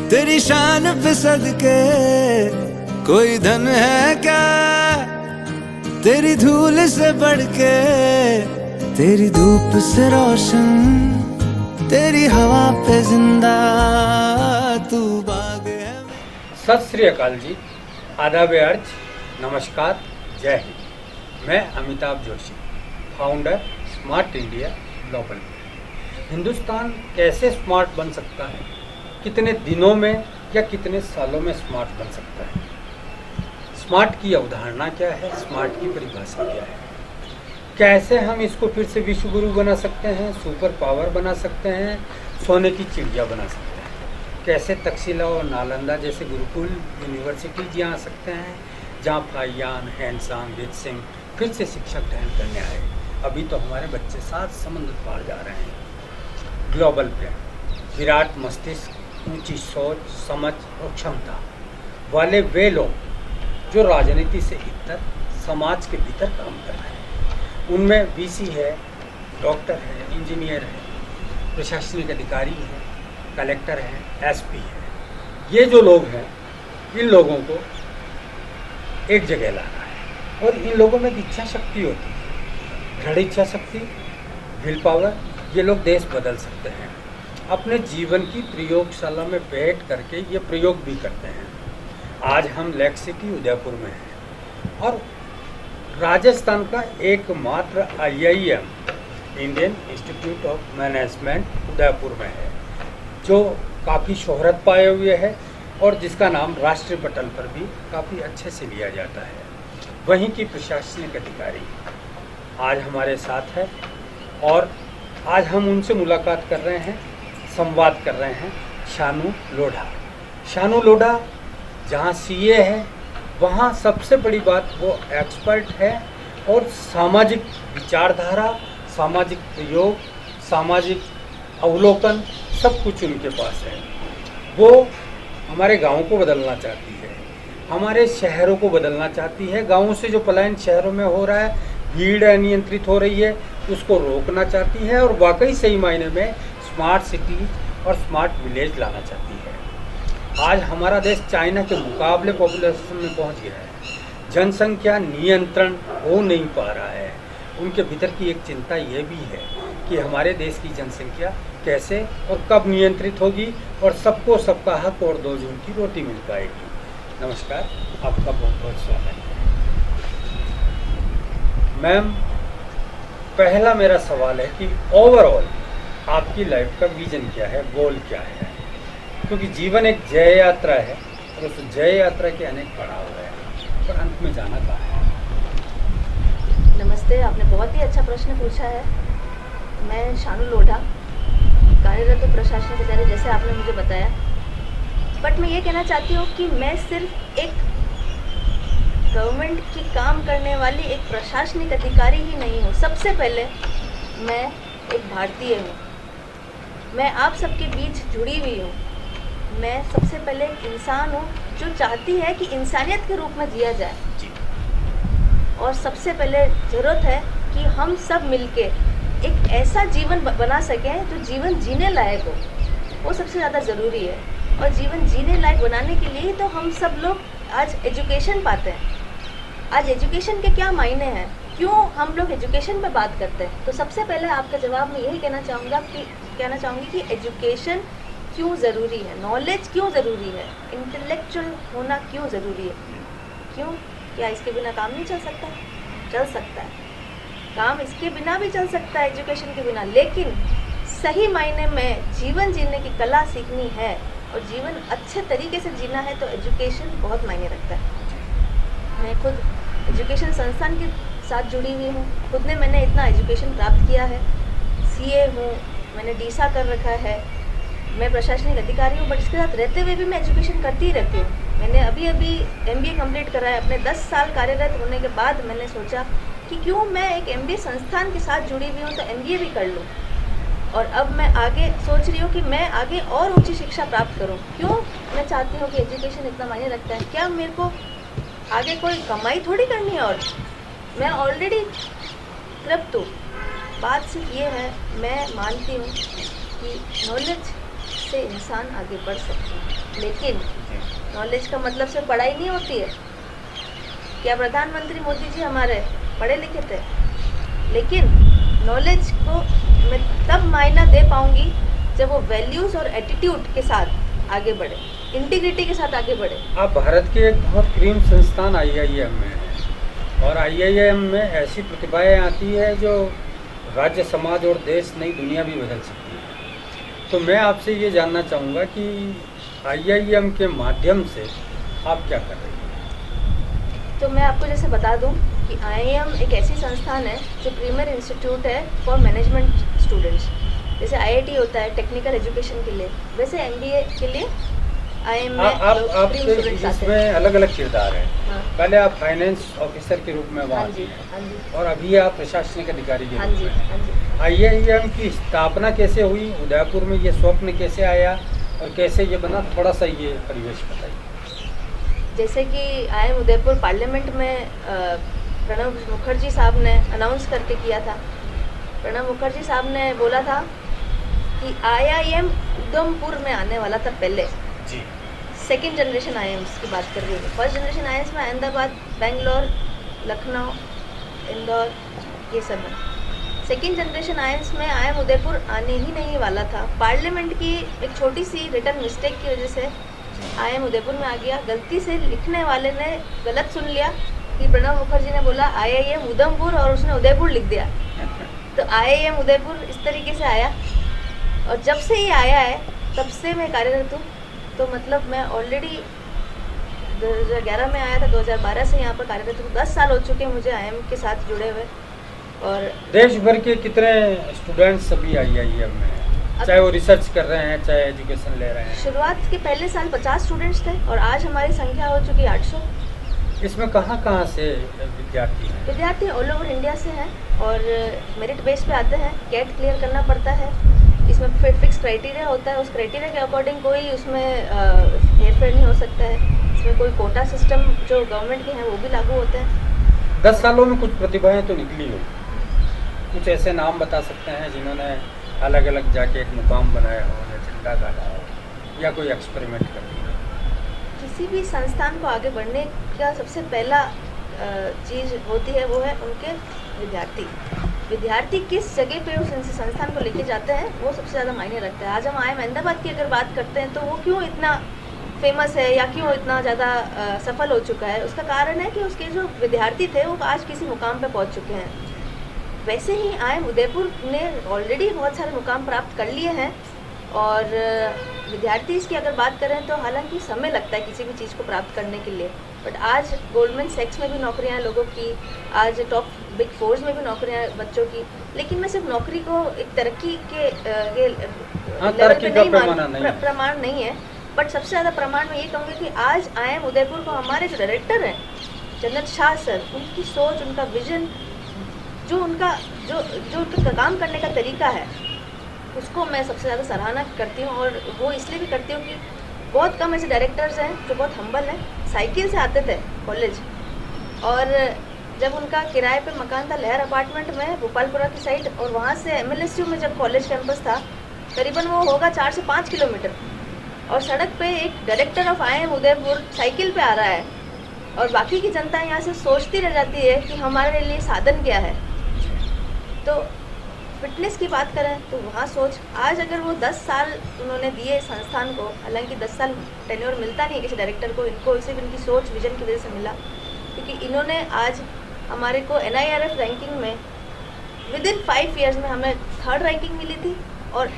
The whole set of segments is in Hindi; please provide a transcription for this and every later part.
तेरी शान पे सदके कोई धन है क्या, तेरी धूल से बढ़ के, तेरी धूप से रोशन, तेरी हवा पे जिंदा तू बाग है। सत श्री अकाल जी, आदाब अर्ज, नमस्कार, जय हिंद। मैं Amitabh Joshi, founder smart India global. Hindustan कैसे स्मार्ट बन सकता है, कितने दिनों में या कितने सालों में स्मार्ट बन सकता है, स्मार्ट की अवधारणा क्या है, स्मार्ट की परिभाषा क्या है, कैसे हम इसको फिर से विश्व गुरु बना सकते हैं, सुपर पावर बना सकते हैं, सोने की चिड़िया बना सकते हैं, कैसे तक्षशिला और नालंदा जैसे गुरुकुल यूनिवर्सिटीज यहाँ आ सकते हैं जहाँ फाइयान, हैंडसांग, रित सिंह फिर से शिक्षक ठहर करने आए। अभी तो हमारे बच्चे 7 समुद्र पार जा रहे हैं। ग्लोबल पे विराट मस्तिष्क, ऊंची सोच, समझ और क्षमता वाले वे लोग जो राजनीति से इतर समाज के भीतर काम कर रहे हैं, उनमें वीसी है, डॉक्टर है, इंजीनियर है, प्रशासनिक अधिकारी है, कलेक्टर है, एसपी है। ये जो लोग हैं, इन लोगों को एक जगह लाना है और इन लोगों में एक इच्छा शक्ति होती है, दृढ़ इच्छा शक्ति, विल पावर। ये लोग देश बदल सकते हैं। अपने जीवन की प्रयोगशाला में बैठ करके ये प्रयोग भी करते हैं। आज हम लेक सिटी उदयपुर में हैं और राजस्थान का एकमात्र IIM, Indian institute of management Udaipur में है, जो काफ़ी शोहरत पाए हुए है और जिसका नाम राष्ट्रीय पटल पर भी काफ़ी अच्छे से लिया जाता है। वहीं की प्रशासनिक अधिकारी आज हमारे साथ है और आज हम उनसे मुलाकात कर रहे हैं, संवाद कर रहे हैं। शानू लोढ़ा, शानू लोढ़ा जहाँ CA है, वहाँ सबसे बड़ी बात वो एक्सपर्ट है और सामाजिक विचारधारा, सामाजिक प्रयोग, सामाजिक अवलोकन सब कुछ उनके पास है। वो हमारे गाँव को बदलना चाहती है, हमारे शहरों को बदलना चाहती है। गाँवों से जो पलायन शहरों में हो रहा है, भीड़ अनियंत्रित हो रही है, उसको रोकना चाहती है और वाकई सही मायने में स्मार्ट सिटी और स्मार्ट विलेज लाना चाहती है। आज हमारा देश चाइना के मुकाबले पॉपुलेशन में पहुंच गया है, जनसंख्या नियंत्रण हो नहीं पा रहा है। उनके भीतर की एक चिंता ये भी है कि हमारे देश की जनसंख्या कैसे और कब नियंत्रित होगी और सबको सबका हक और 2 जून की रोटी मिल पाएगी। नमस्कार, आपका बहुत बहुत स्वागत है। मैम, पहला मेरा सवाल है कि ओवरऑल आपकी लाइफ का विजन क्या है, गोल क्या है? क्योंकि जीवन एक जय यात्रा है और उस जय यात्रा के अनेक पड़ाव है, पर अंत में जाना कहाँ है? नमस्ते, आपने बहुत ही अच्छा प्रश्न पूछा है। मैं शानू लोढ़ा, कार्यरत प्रशासनिक अधिकारी, जैसे आपने मुझे बताया। बट मैं ये कहना चाहती हूँ कि मैं सिर्फ एक गवर्नमेंट की काम करने वाली एक प्रशासनिक अधिकारी ही नहीं हूँ। सबसे पहले मैं एक भारतीय हूँ, मैं आप सबके बीच जुड़ी हुई हूँ। मैं सबसे पहले एक इंसान हूँ जो चाहती है कि इंसानियत के रूप में जिया जाए, और सबसे पहले ज़रूरत है कि हम सब मिलके एक ऐसा जीवन बना सकें जो जीवन जीने लायक हो। वो सबसे ज़्यादा ज़रूरी है, और जीवन जीने लायक बनाने के लिए तो हम सब लोग आज एजुकेशन पाते हैं। आज एजुकेशन के क्या मायने हैं, क्यों हम लोग एजुकेशन पे बात करते हैं? तो सबसे पहले आपका जवाब मैं यही कहना चाहूँगी कि एजुकेशन क्यों ज़रूरी है, नॉलेज क्यों ज़रूरी है, इंटेलेक्चुअल होना क्यों ज़रूरी है। क्यों? क्या इसके बिना काम नहीं चल सकता? चल सकता है, काम इसके बिना भी चल सकता है, एजुकेशन के बिना। लेकिन सही मायने में जीवन जीने की कला सीखनी है और जीवन अच्छे तरीके से जीना है तो एजुकेशन बहुत मायने रखता है। मैं खुद एजुकेशन संस्थान के साथ जुड़ी हुई हूँ, खुद ने मैंने इतना एजुकेशन प्राप्त किया है। CA हूँ, मैंने DSA कर रखा है, मैं प्रशासनिक अधिकारी हूँ, बट इसके साथ रहते हुए भी मैं एजुकेशन करती ही रहती हूँ। मैंने अभी MBA कंप्लीट करा है। अपने 10 साल कार्यरत होने के बाद मैंने सोचा कि क्यों मैं एक MBA संस्थान के साथ जुड़ी हुई हूँ तो MBA भी कर लूँ, और अब मैं आगे सोच रही हूँ कि मैं आगे और ऊंची शिक्षा प्राप्त करूँ। क्यों? मैं चाहती हूँ कि एजुकेशन इतना मायने रखता है। क्या मेरे को आगे कोई कमाई थोड़ी करनी है, और मैं ऑलरेडी तृप्त हूँ। बात सिर्फ ये है, मैं मानती हूँ कि नॉलेज से इंसान आगे बढ़ सकता है। लेकिन नॉलेज का मतलब सिर्फ पढ़ाई नहीं होती है। क्या प्रधानमंत्री मोदी जी हमारे पढ़े लिखे थे? लेकिन नॉलेज को मैं तब मायना दे पाऊंगी जब वो वैल्यूज़ और एटीट्यूड के साथ आगे बढ़े, इंटीग्रिटी के साथ आगे बढ़े। आप भारत के एक बहुत प्रीम संस्थान IIM में हैं और IIM में ऐसी प्रतिभाएं आती है जो राज्य, समाज और देश, नई दुनिया भी बदल सकती है। तो मैं आपसे ये जानना चाहूँगा कि IIM के माध्यम से आप क्या कर रही हैं? तो मैं आपको जैसे बता दूं कि IIM एक ऐसी संस्थान है जो प्रीमियर इंस्टीट्यूट है फॉर मैनेजमेंट स्टूडेंट्स। जैसे IIT होता है टेक्निकल एजुकेशन के लिए, वैसे MBA के लिए IIM में आप प्रीमियर स्टूडेंट्स आते हैं। इसमें अलग अलग किरदार हैं। हाँ। पहले आप फाइनेंस ऑफिसर के रूप में हाँ वहाँ जी, थी हाँ जी, और अभी आप प्रशासनिक अधिकारी के हाँ रूप जी, में हैं। हाँ जी। IIM की स्थापना कैसे हुई, उदयपुर में ये स्वप्न कैसे आया और कैसे ये बना, थोड़ा सा ये परिवेश बताइए। जैसे कि IIM उदयपुर पार्लियामेंट में प्रणब मुखर्जी साहब ने अनाउंस करके किया था। प्रणब मुखर्जी साहब ने बोला था कि IIM उधमपुर में आने वाला था पहले। जी। सेकेंड जनरेशन IIMs की बात कर रही हूँ। फर्स्ट जनरेशन IIMs में अहमदाबाद, बेंगलोर, लखनऊ, इंदौर ये सब है। सेकेंड जनरेशन IIMs में IIM उदयपुर आने ही नहीं वाला था। पार्लियामेंट की एक छोटी सी रिटर्न मिस्टेक की वजह से IIM उदयपुर में आ गया। गलती से लिखने वाले ने गलत सुन लिया कि प्रणब मुखर्जी ने बोला IIM उधमपुर और उसने उदयपुर लिख दिया। तो IIM उदयपुर इस तरीके से आया और जब से ये आया है तब से मैं कार्यरत हूँ। तो मतलब मैं ऑलरेडी 2011 में आया था, 2012 से यहाँ पर कार्यरत हूँ। 10 साल हो चुके हैं मुझे IIM के साथ जुड़े हुए। और देश भर के कितने स्टूडेंट्स अभी IIM में हैं, चाहे वो रिसर्च कर रहे हैं चाहे एजुकेशन ले रहे हैं? शुरुआत के पहले साल 50 स्टूडेंट्स थे और आज हमारी संख्या हो चुकी 800। इसमें कहाँ से विद्यार्थी हैं? विद्यार्थी ऑल ओवर इंडिया से हैं और मेरिट बेस पे आते हैं। कैट क्लियर करना पड़ता है, इसमें फिर फिक्स क्राइटेरिया होता है। उस क्राइटेरिया के अकॉर्डिंग कोई उसमें हेरफेर नहीं हो सकता है। इसमें कोई कोटा सिस्टम जो गवर्नमेंट के हैं वो भी लागू होते हैं। 10 सालों में कुछ प्रतिभाएं तो निकली हो, कुछ ऐसे नाम बता सकते हैं जिन्होंने अलग अलग जाके एक मुकाम बनाया हो या झंडा गाड़ा हो या कोई एक्सपेरिमेंट कर दिया? किसी भी संस्थान को आगे बढ़ने का सबसे पहला चीज़ होती है वो है उनके विद्यार्थी किस जगह पे उस संस्थान को लेके जाते हैं वो सबसे ज़्यादा मायने रखता है। आज हम IIM अहमदाबाद की अगर बात करते हैं तो वो क्यों इतना फेमस है या क्यों इतना ज़्यादा सफल हो चुका है, उसका कारण है कि उसके जो विद्यार्थी थे वो आज किसी मुकाम पे पहुंच चुके हैं। वैसे ही IIM उदयपुर ने ऑलरेडी बहुत सारे मुकाम प्राप्त कर लिए हैं और विद्यार्थी इसकी अगर बात करें तो हालांकि समय लगता है किसी भी चीज़ को प्राप्त करने के लिए, बट आज गोल्डमैन सैक्स में भी नौकरियां हैं लोगों की, आज टॉप बिग फोर्स में भी नौकरियां हैं बच्चों की। लेकिन मैं सिर्फ नौकरी को एक तरक्की के लेवल पे नहीं प्रमाण नहीं है, बट सबसे ज़्यादा प्रमाण मैं ये कहूँगी कि आज IIM उदयपुर को हमारे जो डायरेक्टर हैं जनरल शाह सर, उनकी सोच, उनका विजन, जो उनका काम करने का तरीका है उसको मैं सबसे ज़्यादा सराहना करती हूँ। और वो इसलिए भी करती हूँ कि बहुत कम ऐसे डायरेक्टर्स हैं जो बहुत हम्बल हैं। साइकिल से आते थे कॉलेज और जब उनका किराए पे मकान था लहर अपार्टमेंट में भोपालपुरा की साइड, और वहाँ से MLSU में जब कॉलेज कैंपस था करीबन वो होगा 4 से 5 किलोमीटर, और सड़क पे एक director of IIM Udaipur cycle पे आ रहा है और बाकी की जनता यहाँ से सोचती रह जाती है कि हमारे लिए साधन क्या है। तो फिटनेस की बात करें तो वहाँ सोच, आज अगर वो 10 साल उन्होंने दिए संस्थान को, हालांकि 10 साल टेन्योर मिलता नहीं है किसी डायरेक्टर को, इनको सिर्फ इनकी सोच विजन की वजह से मिला, क्योंकि इन्होंने आज हमारे को NIRF रैंकिंग में विदिन 5 ईयर्स में हमें 3rd रैंकिंग मिली थी और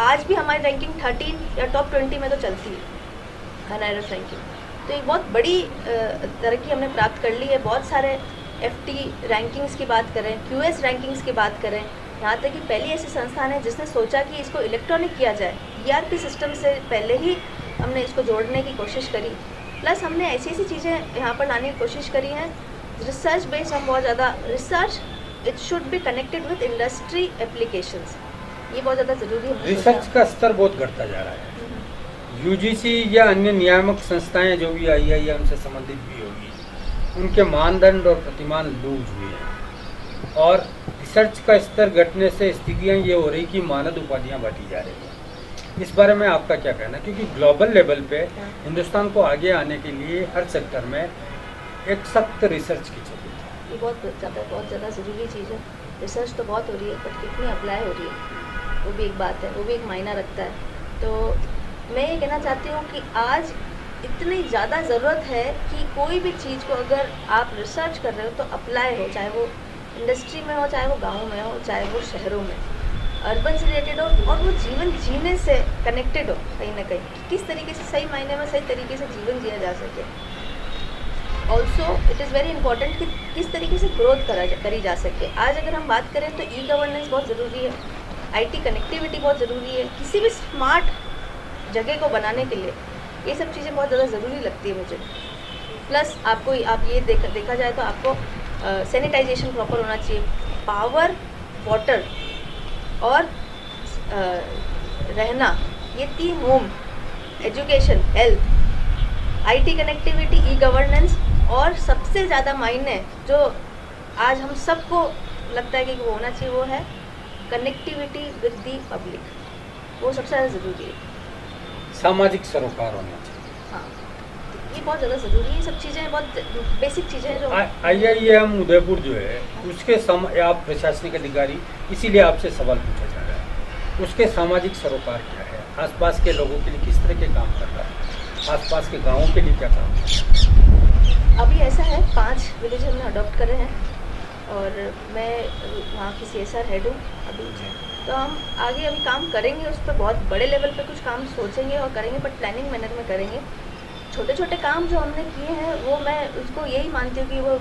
आज भी हमारी रैंकिंग 13 या टॉप 20 में तो चलती है NIRF रैंकिंग। तो एक बहुत बड़ी तरक्की हमने प्राप्त कर ली है। बहुत सारे FT रैंकिंग्स की बात करें, QS रैंकिंग्स की बात करें, यहाँ तक कि पहली ऐसी संस्थान है जिसने सोचा कि इसको इलेक्ट्रॉनिक किया जाए। ERP सिस्टम से पहले ही हमने इसको जोड़ने की कोशिश करी, प्लस हमने ऐसी ऐसी चीज़ें यहाँ पर लाने की कोशिश करी हैं। रिसर्च बेस्ड हम बहुत ज़्यादा, research it should be connected with industry applications, ये बहुत ज़्यादा ज़रूरी है। रिसर्च का स्तर बहुत घटता जा रहा है। UGC या अन्य नियामक संस्थाएं जो भी IIM से संबंधित भी होगी, उनके मानदंड और प्रतिमान लूज हुए हैं और रिसर्च का स्तर घटने से स्थितियां ये हो रही कि मानद उपाधियां बांटी जा रही हैं। इस बारे में आपका क्या कहना है? क्योंकि ग्लोबल लेवल पे हाँ। हिंदुस्तान को आगे आने के लिए हर सेक्टर में एक सख्त रिसर्च की जरूरत है। ये बहुत ज़्यादा ज़रूरी चीज़ है। रिसर्च तो बहुत हो रही है, बट कितनी अप्लाई हो रही है वो भी एक बात है, वो भी एक मायना रखता है। तो मैं ये कहना चाहती हूँ कि आज इतनी ज़्यादा ज़रूरत है कि कोई भी चीज़ को अगर आप रिसर्च कर रहे हो तो अप्लाई हो, चाहे वो इंडस्ट्री में हो, चाहे वो गाँव में हो, चाहे वो शहरों में, अर्बन से रिलेटेड हो, और वो जीवन जीने से कनेक्टेड हो कहीं ना कहीं, कि किस तरीके से सही मायने में सही तरीके से जीवन जिया जा सके। Also it is very important कि किस तरीके से ग्रोथ करी जा सके। आज अगर हम बात करें तो ई गवर्नेंस बहुत ज़रूरी है, IT कनेक्टिविटी बहुत ज़रूरी है, किसी भी स्मार्ट जगह को बनाने के लिए ये सब चीज़ें बहुत ज़्यादा ज़रूरी लगती है मुझे। प्लस आप ये देखा जाए तो आपको सैनिटाइजेशन प्रॉपर होना चाहिए, पावर, वाटर और रहना, ये 3 home, education, health, IT connectivity, e governance, और सबसे ज़्यादा मायने जो आज हम सबको लगता है कि वो होना चाहिए वो है कनेक्टिविटी विद दी पब्लिक। वो सबसे ज़्यादा ज़रूरी है। सामाजिक सरोकार होना चाहिए। हाँ, तो ये बहुत ज़्यादा ज़रूरी है। ये सब चीज़ें बहुत बेसिक चीज़ें हैं जो IIM उदयपुर जो है उसके आप प्रशासनिक अधिकारी, इसीलिए आपसे सवाल पूछा जा रहा है, उसके सामाजिक सरोकार क्या है? आसपास के लोगों के लिए किस तरह के काम कर रहा है? आसपास के गाँवों के लिए क्या काम कर रहा है? अभी ऐसा है 5 विलेज हमने अडॉप्ट करे हैं और मैं वहाँ की CSR हेड हूँ अभी। तो हम आगे अभी काम करेंगे उस पर, बहुत बड़े लेवल पे कुछ काम सोचेंगे और करेंगे, बट प्लानिंग मैनर में करेंगे। छोटे छोटे काम जो हमने किए हैं वो मैं उसको यही मानती हूँ कि वो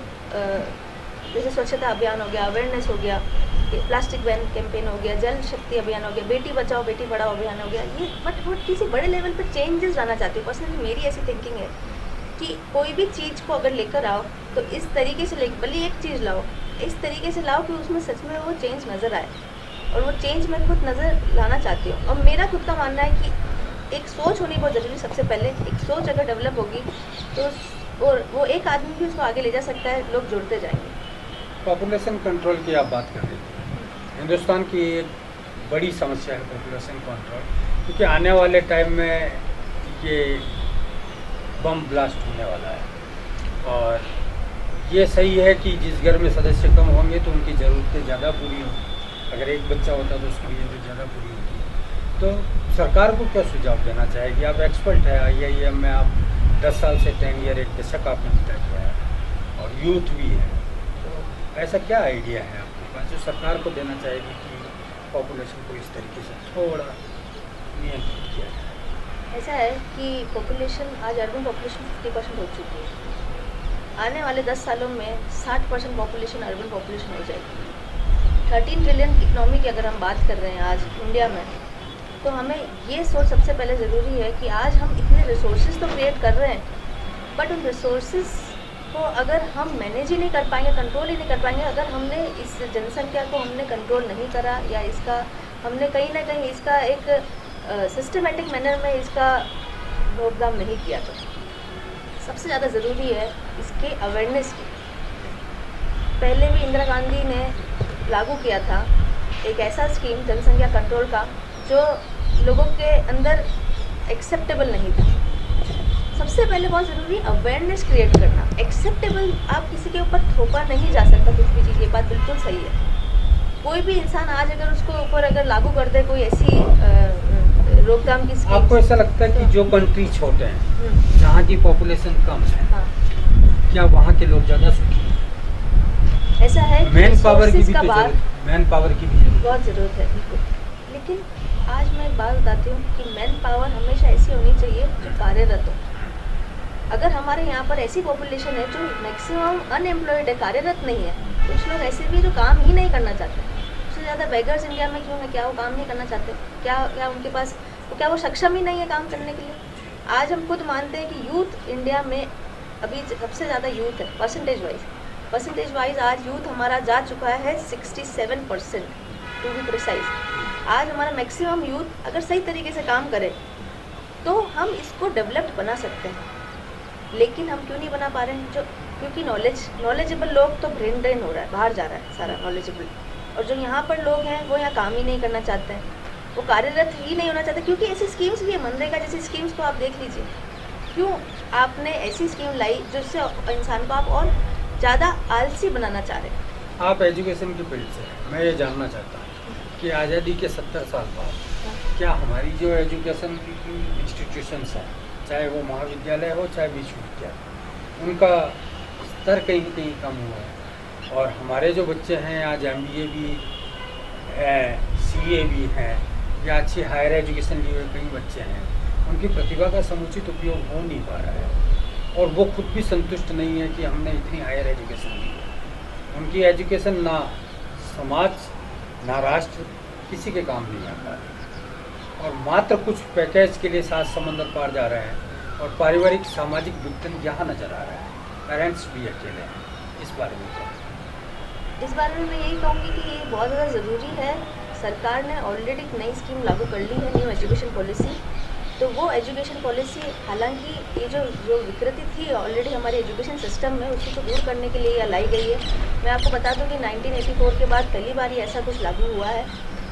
जैसे स्वच्छता अभियान हो गया, अवेयरनेस हो गया, प्लास्टिक बैन कैंपेन हो गया, जल शक्ति अभियान हो गया, बेटी बचाओ बेटी पढ़ाओ अभियान हो गया, ये बट वो किसी बड़े लेवल पे चेंजेस लाना चाहती हूँ। पर्सनली मेरी ऐसी थिंकिंग है कि कोई भी चीज़ को अगर लेकर आओ तो इस तरीके से भले एक चीज़ लाओ, इस तरीके से लाओ कि उसमें सच में वो चेंज नज़र आए, और वो चेंज मैं खुद नज़र लाना चाहती हूँ। और मेरा खुद का मानना है कि एक सोच होनी बहुत ज़रूरी। सबसे पहले एक सोच अगर डेवलप होगी तो वो एक आदमी भी उसको आगे ले जा सकता है, लोग जुड़ते जाएंगे। पॉपुलेशन कंट्रोल की आप बात कर रही थी। हिंदुस्तान की एक बड़ी समस्या है पॉपुलेशन कंट्रोल, क्योंकि आने वाले टाइम में ये बम ब्लास्ट होने वाला है, और ये सही है कि जिस घर में सदस्य कम होंगे तो उनकी ज़रूरतें ज़्यादा पूरी होंगी। अगर एक बच्चा होता तो उसकी ज़रूरत ज़्यादा पूरी होती। तो सरकार को क्या सुझाव देना चाहेगी? आप एक्सपर्ट है, IIM में आप 10 साल से 10 ईयर, एक दशक आपने बिता किया है, और यूथ भी है, तो ऐसा क्या आइडिया है आपके पास जो सरकार को देना चाहेगी कि पॉपुलेशन को इस तरीके से थोड़ा नियंत्रित किया जाए? ऐसा है कि पॉपुलेशन आज अर्बन पॉपुलेशन 50% हो चुकी है। आने वाले 10 सालों में 60% पॉपुलेशन अर्बन पॉपुलेशन हो जाएगी। 13 ट्रिलियन इकनॉमी की अगर हम बात कर रहे हैं आज इंडिया में, तो हमें ये सोच सबसे पहले ज़रूरी है कि आज हम इतने रिसोर्सेज तो क्रिएट कर रहे हैं, बट उन रिसोर्सेज को अगर हम मैनेज ही नहीं कर पाएंगे, कंट्रोल ही नहीं कर पाएंगे, अगर हमने इस जनसंख्या को हमने कंट्रोल नहीं करा, या इसका हमने कहीं ना कहीं इसका एक सिस्टमेटिक मैनर में इसका रोकथाम नहीं किया, तो सबसे ज़्यादा ज़रूरी है इसके अवेयरनेस की। पहले भी इंदिरा गांधी ने लागू किया था एक ऐसा स्कीम जनसंख्या कंट्रोल का जो लोगों के अंदर एक्सेप्टेबल नहीं था। सबसे पहले बहुत ज़रूरी अवेयरनेस क्रिएट करना। एक्सेप्टेबल आप किसी के ऊपर थोपा नहीं जा सकता कुछ भी चीज़, ये बात बिल्कुल सही है। कोई भी इंसान आज अगर उसको ऊपर अगर लागू कर दे कोई ऐसी रोकथाम की स्कीम, आपको ऐसा लगता है कि जो कंट्री छोटे हैं, जहाँ की पॉपुलेशन कम है, हाँ, क्या वहाँ के लोग ज़्यादा सुखी हैं? ऐसा है कि मैन पावर की भी का तो बात जरूरत, मैन पावर की भी जरूरत। बहुत ज़रूरत है बिल्कुल, लेकिन आज मैं एक बात बताती हूँ कि मैन पावर हमेशा ऐसी होनी चाहिए जो कार्यरत हो। अगर हमारे यहाँ पर ऐसी पॉपुलेशन है जो मैक्सिमम अनएम्प्लॉयड है, कार्यरत नहीं है, कुछ लोग ऐसे भी जो काम ही नहीं करना चाहते। सबसे ज़्यादा बेगर्स इंडिया में क्यों है? क्या वो काम नहीं करना चाहते? क्या उनके पास, क्या वो सक्षम ही नहीं है काम करने के लिए? आज हम खुद मानते हैं कि यूथ इंडिया में अभी सबसे ज़्यादा यूथ है परसेंटेज वाइज आज यूथ हमारा जा चुका है 67% टू बी प्रिसाइज। आज हमारा मैक्सिमम यूथ अगर सही तरीके से काम करे तो हम इसको डेवलप्ड बना सकते हैं, लेकिन हम क्यों नहीं बना पा रहे हैं? क्योंकि नॉलेजेबल लोग तो ब्रेन ड्रेन हो रहा है, बाहर जा रहा है सारा नॉलेजेबल, और जो यहाँ पर लोग हैं वो यहाँ काम ही नहीं करना चाहते हैं। वो कार्यरत ही नहीं होना चाहते, क्योंकि ऐसी स्कीम्स भी है, मनरेगा जैसी स्कीम्स को आप देख लीजिए। क्यों आपने ऐसी स्कीम लाई जिससे इंसान को आप और ज़्यादा आलसी बनाना चाह रहे हैं? आप एजुकेशन की फील्ड से, मैं ये जानना चाहता हूँ कि आज़ादी के 70 साल बाद क्या हमारी जो एजुकेशन की इंस्टीट्यूशंस हैं, चाहे वो महाविद्यालय हो चाहे विश्वविद्यालय, उनका स्तर कहीं न कहीं कम हुआ है। और हमारे जो बच्चे हैं आज MBA भी है, CA भी हैं, या अच्छी हायर एजुकेशन लिए हुए कई बच्चे हैं, उनकी प्रतिभा का समुचित उपयोग हो नहीं पा रहा है और वो खुद भी संतुष्ट नहीं है कि हमने इतनी हायर एजुकेशन ली है। उनकी एजुकेशन ना समाज ना राष्ट्र किसी के काम नहीं आ पा रही और मात्र कुछ पैकेज के लिए सात समंदर पार जा रहे हैं और पारिवारिक सामाजिक विघटन यहाँ नजर आ रहा है। पेरेंट्स भी अकेले हैं। इस बारे में क्या? इस बारे में मैं यही कहूँगी कि ये बहुत ज़्यादा ज़रूरी है। सरकार ने ऑलरेडी एक नई स्कीम लागू कर ली है, न्यू एजुकेशन पॉलिसी। तो वो एजुकेशन पॉलिसी, हालांकि ये जो विकृति थी ऑलरेडी हमारे एजुकेशन सिस्टम में, उसको तो दूर करने के लिए यह लाई गई है। मैं आपको बता दूं कि 1984 के बाद पहली बार ही ऐसा कुछ लागू हुआ है।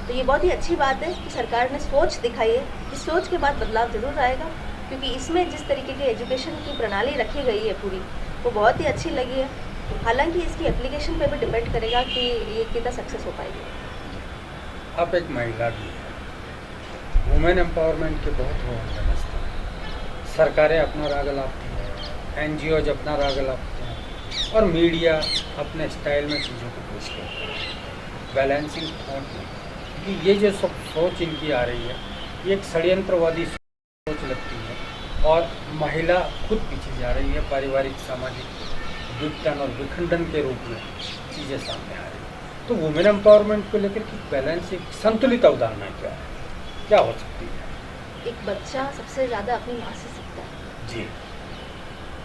तो ये बहुत ही अच्छी बात है कि सरकार ने सोच दिखाई है। इस सोच के बाद बदलाव ज़रूर आएगा, क्योंकि इसमें जिस तरीके की एजुकेशन की प्रणाली रखी गई है पूरी, वो बहुत ही अच्छी लगी है। हालांकि इसकी एप्लीकेशन पे भी डिपेंड करेगा कि ये कितना सक्सेस हो पाएगी। आप एक महिला भी हैं, वुमेन एम्पावरमेंट के बहुत वो समझते हैं। सरकारें अपना राग लाती हैं, NGOज अपना राग लाते हैं और मीडिया अपने स्टाइल में चीज़ों को पेश करते हैं। बैलेंसिंग थॉट में, क्योंकि ये जो सब सोच इनकी आ रही है, ये एक षड्यंत्रवादी सोच लगती है और महिला खुद पीछे जा रही है। पारिवारिक सामाजिक विघटन और विखंडन के रूप में चीज़ें सामने आ रही है। तो वुमेन एम्पावरमेंट को लेकर की बैलेंस, एक संतुलित अवधारणा क्या हो सकती है? एक बच्चा सबसे ज़्यादा अपनी माँ से सीखता है जी।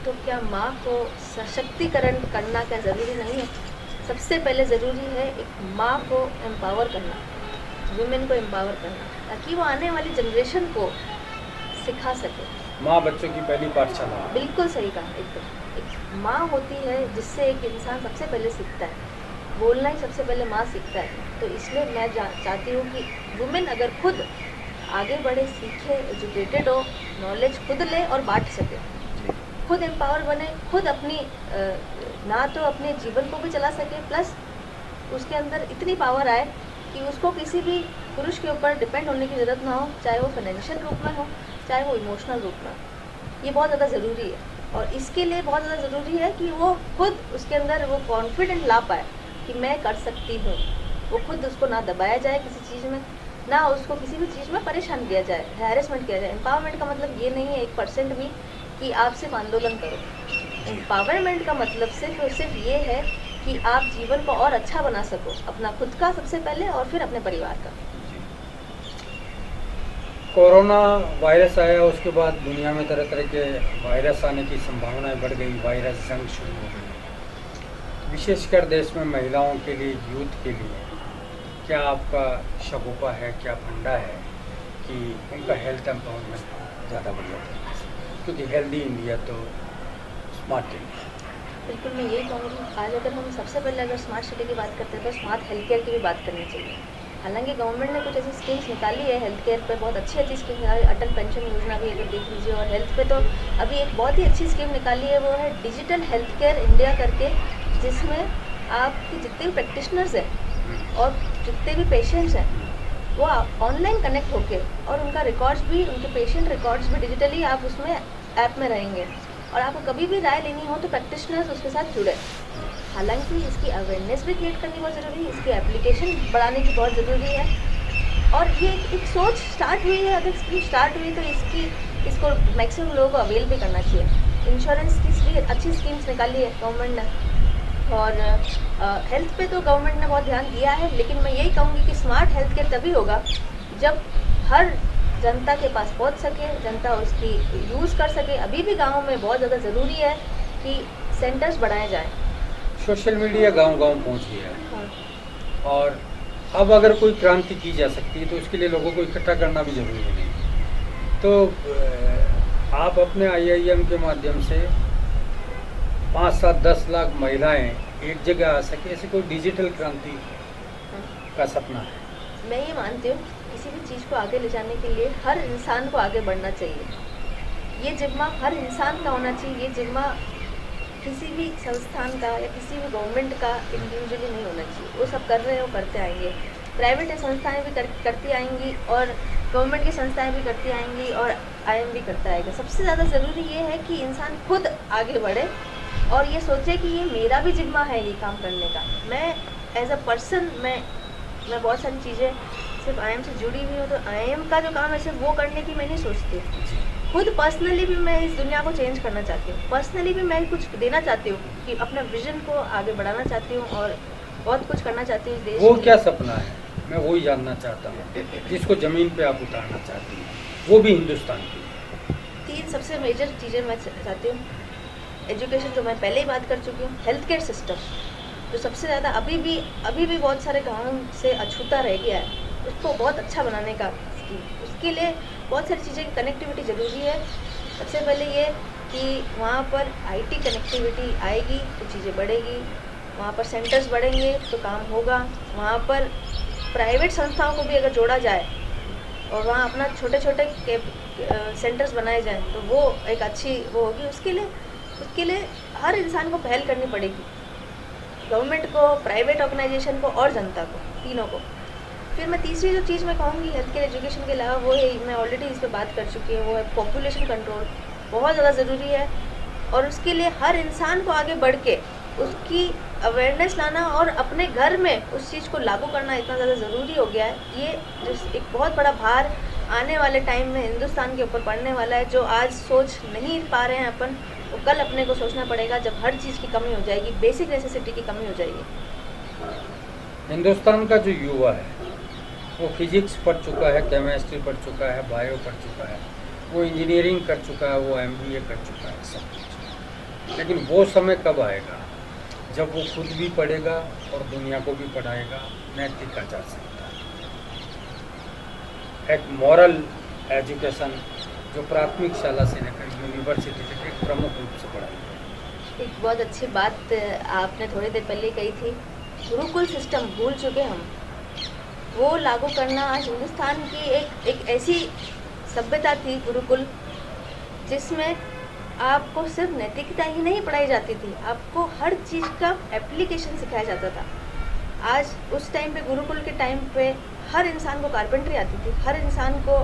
तो क्या माँ को सशक्तिकरण करना क्या ज़रूरी नहीं है? सबसे पहले ज़रूरी है एक माँ को एम्पावर करना, वुमेन को एम्पावर करना, ताकि वो आने वाली जनरेशन को सिखा सके। माँ बच्चों की पहली पाठशाला। बिल्कुल सही कहा एकदम। एक माँ होती है जिससे एक इंसान सबसे पहले सीखता है, बोलना ही सबसे पहले माँ सीखता है। तो इसलिए मैं चाहती हूँ कि वुमेन अगर खुद आगे बढ़े, सीखे, एजुकेटेड हो, नॉलेज खुद ले और बांट सके, खुद एम्पावर बने, खुद अपनी ना तो अपने जीवन को भी चला सके, प्लस उसके अंदर इतनी पावर आए कि उसको किसी भी पुरुष के ऊपर डिपेंड होने की ज़रूरत ना हो, चाहे वो फाइनेंशियल रूप में हो, चाहे वो इमोशनल रूप में हो। ये बहुत ज़्यादा ज़रूरी है और इसके लिए बहुत ज़्यादा ज़रूरी है कि वो खुद उसके अंदर वो कॉन्फिडेंट ला पाए कि मैं कर सकती हूँ। वो खुद उसको ना दबाया जाए किसी चीज़ में, ना उसको किसी भी चीज़ में परेशान किया जाए, हैरेसमेंट किया जाए। एम्पावरमेंट का मतलब ये नहीं है 1% भी कि आप सिर्फ आंदोलन करो। एम्पावरमेंट का मतलब सिर्फ और सिर्फ ये है कि आप जीवन को और अच्छा बना सको, अपना खुद का सबसे पहले और फिर अपने परिवार का। कोरोना वायरस आया, उसके बाद दुनिया में तरह तरह के वायरस आने की संभावनाएं बढ़ गई, वायरस जंग शुरू हो गई। विशेषकर देश में महिलाओं के लिए, यूथ के लिए क्या आपका शगुफा है, क्या फंडा है कि उनका हेल्थ एम्पावरमेंट ज़्यादा बढ़िया है? क्योंकि हेल्दी इंडिया तो स्मार्ट इंडिया। बिल्कुल, मैं यही कहूँगी, आज अगर हम सबसे पहले अगर स्मार्ट सिटी की बात करते हैं तो स्मार्ट हेल्थ केयर की भी बात करनी चाहिए। हालांकि गवर्नमेंट ने कुछ ऐसी स्कीम्स निकाली है हेल्थ केयर पे, बहुत अच्छी स्कीम निकाली। अटल पेंशन योजना भी अगर देख लीजिए, और हेल्थ पे तो अभी एक बहुत ही अच्छी स्कीम निकाली है, वो है डिजिटल हेल्थ केयर इंडिया करके, जिसमें आपके जितने भी प्रैक्टिशनर्स हैं और जितने भी पेशेंट्स हैं वो ऑनलाइन कनेक्ट होके, और उनका रिकॉर्ड्स भी, उनके पेशेंट रिकॉर्ड्स भी डिजिटली आप उसमें ऐप में रहेंगे, और आपको कभी भी राय लेनी हो तो प्रैक्टिशनर्स उसके साथ जुड़े। हालांकि इसकी अवेयरनेस भी क्रिएट करनी बहुत ज़रूरी है, इसकी एप्लीकेशन बढ़ाने की बहुत ज़रूरी है, और ये एक सोच स्टार्ट हुई है। अगर स्कीम स्टार्ट हुई तो इसको मैक्सिमम लोगों को अवेल भी करना चाहिए। इंश्योरेंस की अच्छी स्कीम्स निकाली है गवर्नमेंट ने, और हेल्थ पे तो गवर्नमेंट ने बहुत ध्यान दिया है, लेकिन मैं यही कहूँगी कि स्मार्ट हेल्थ केयर तभी होगा जब हर जनता के पास पहुँच सके, जनता उसकी यूज़ कर सके। अभी भी गाँव में बहुत ज़्यादा ज़रूरी है कि सेंटर्स बढ़ाए जाएँ। सोशल मीडिया गांव-गांव पहुंच गया है, हाँ। और अब अगर कोई क्रांति की जा सकती है तो उसके लिए लोगों को इकट्ठा करना भी जरूरी नहीं। तो आप अपने IIM के माध्यम से 5, 7, 10 लाख महिलाएं एक जगह आ सके, ऐसे कोई डिजिटल क्रांति का सपना है? मैं ये मानती हूँ किसी भी चीज़ को आगे ले जाने के लिए हर इंसान को आगे बढ़ना चाहिए। ये जिम्मा हर इंसान का होना चाहिए। ये जिम्मा किसी भी संस्थान का या किसी भी गवर्नमेंट का इंडिविजुअली नहीं होना चाहिए। वो सब कर रहे हैं, वो करते आएंगे। प्राइवेट संस्थाएं भी करती आएंगी और गवर्नमेंट की संस्थाएं भी करती आएंगी और आईएम भी करता आएगा। सबसे ज़्यादा ज़रूरी ये है कि इंसान खुद आगे बढ़े और ये सोचे कि ये मेरा भी जिम्मा है ये काम करने का। मैं एज अ पर्सन मैं बहुत सारी चीज़ें सिर्फ आईएम से जुड़ी हुई हूँ, तो आईएम का जो काम है सिर्फ वो करने की मैं नहीं सोचती। खुद पर्सनली भी मैं इस दुनिया को चेंज करना चाहती हूँ। पर्सनली भी मैं कुछ देना चाहती हूँ कि अपने विजन को आगे बढ़ाना चाहती हूँ और बहुत कुछ करना चाहती हूँ इस देश वो के क्या लिए। सपना है, मैं वही जानना चाहता हूँ, जिसको ज़मीन पे आप उतारना चाहती हैं, वो भी हिंदुस्तान की। 3 सबसे मेजर चीज़ें मैं चाहती हूँ। एजुकेशन, जो मैं पहले ही बात कर चुकी हूँ। हेल्थ केयर सिस्टम, जो सबसे ज़्यादा अभी भी बहुत सारे गाँव से अछूता रह गया है, उसको बहुत अच्छा बनाने का स्कीम। उसके लिए बहुत सारी चीज़ें की कनेक्टिविटी ज़रूरी है। सबसे पहले ये कि वहाँ पर आईटी कनेक्टिविटी आएगी तो चीज़ें बढ़ेगी, वहाँ पर सेंटर्स बढ़ेंगे तो काम होगा। वहाँ पर प्राइवेट संस्थाओं को भी अगर जोड़ा जाए और वहाँ अपना छोटे छोटे सेंटर्स बनाए जाएँ तो वो एक अच्छी वो होगी। उसके लिए हर इंसान को पहल करनी पड़ेगी, गवर्नमेंट को, प्राइवेट ऑर्गेनाइजेशन को और जनता को, तीनों को। फिर मैं तीसरी जो चीज़ मैं कहूँगी हेल्थ केयर एजुकेशन के अलावा, वो है, मैं ऑलरेडी इस पर बात कर चुकी हूँ, वो है पॉपुलेशन कंट्रोल। बहुत ज़्यादा ज़रूरी है और उसके लिए हर इंसान को आगे बढ़ के उसकी अवेयरनेस लाना और अपने घर में उस चीज़ को लागू करना इतना ज़्यादा ज़रूरी हो गया है। ये एक बहुत बड़ा भार आने वाले टाइम में हिंदुस्तान के ऊपर पड़ने वाला है, जो आज सोच नहीं पा रहे हैं अपन, वो कल अपने को सोचना पड़ेगा जब हर चीज़ की कमी हो जाएगी, बेसिक नेसेसिटी की कमी हो जाएगी। हिंदुस्तान का जो युवा है वो फिजिक्स पढ़ चुका है, केमिस्ट्री पढ़ चुका है, बायो पढ़ चुका है, वो इंजीनियरिंग कर चुका है, वो एमबीए कर चुका है, सब कुछ। लेकिन वो समय कब आएगा जब वो खुद भी पढ़ेगा और दुनिया को भी पढ़ाएगा, नैतिक आचार संहिता, एक मॉरल एजुकेशन जो प्राथमिक शाला से लेकर यूनिवर्सिटी तक एक प्रमुख रूप से पढ़ाई। एक बहुत अच्छी बात आपने थोड़ी देर पहले कही थी, गुरुकुल सिस्टम भूल चुके हम। वो लागू करना आज हिंदुस्तान की एक ऐसी सभ्यता थी, गुरुकुल, जिसमें आपको सिर्फ नैतिकता ही नहीं पढ़ाई जाती थी, आपको हर चीज़ का एप्लीकेशन सिखाया जाता था। आज उस टाइम पे, गुरुकुल के टाइम पे, हर इंसान को कारपेंट्री आती थी, हर इंसान को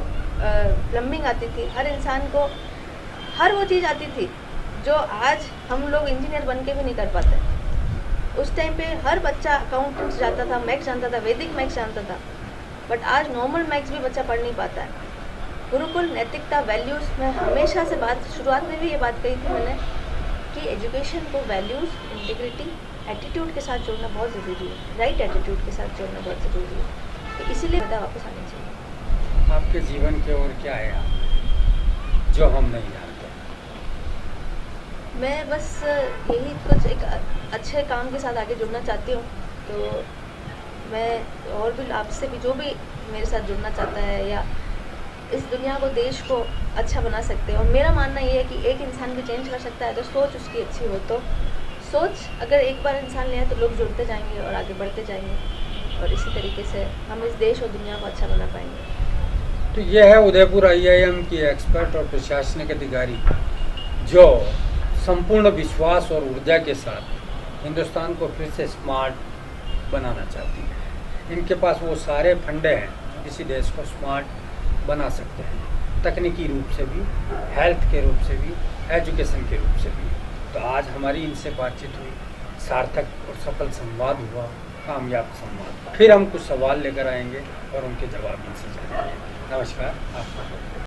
प्लम्बिंग आती थी, हर इंसान को हर वो चीज़ आती थी जो आज हम लोग इंजीनियर बन के भी नहीं कर पाते। उस टाइम पे हर बच्चा अकाउंटेंट जानता था, मैथ्स जानता था, वैदिक मैथ्स जानता था, बट आज नॉर्मल मैथ्स भी बच्चा पढ़ नहीं पाता है। गुरुकुल, नैतिकता, वैल्यूज़, मैं हमेशा से शुरुआत में भी ये बात कही थी मैंने कि एजुकेशन को वैल्यूज़, इंटीग्रिटी, एटीट्यूड के साथ जोड़ना बहुत ज़रूरी है, राइट एटीट्यूड के साथ जोड़ना बहुत ज़रूरी है। तो इसीलिए ज़्यादा वापस आनी चाहिए। आपके जीवन के और क्या है आप जो हम नहीं जानते? मैं बस यही कुछ एक अच्छे काम के साथ आगे जुड़ना चाहती हूँ। तो मैं और भी आपसे भी, जो भी मेरे साथ जुड़ना चाहता है या इस दुनिया को, देश को अच्छा बना सकते हैं, और मेरा मानना ये है कि एक इंसान भी चेंज कर सकता है अगर सोच उसकी अच्छी हो। तो सोच अगर एक बार इंसान ले आए तो लोग जुड़ते जाएंगे और आगे बढ़ते जाएंगे, और इसी तरीके से हम इस देश और दुनिया को अच्छा बना पाएंगे। तो ये है उदयपुर IIM की एक्सपर्ट और प्रशासनिक अधिकारी जो संपूर्ण विश्वास और ऊर्जा के साथ हिंदुस्तान को फिर से स्मार्ट बनाना चाहती है। इनके पास वो सारे फंडे हैं जो किसी देश को स्मार्ट बना सकते हैं, तकनीकी रूप से भी, हेल्थ के रूप से भी, एजुकेशन के रूप से भी। तो आज हमारी इनसे बातचीत हुई, सार्थक और सफल संवाद हुआ, कामयाब संवाद। फिर हम कुछ सवाल लेकर आएंगे और उनके जवाब इनसे जानेंगे। नमस्कार, आपका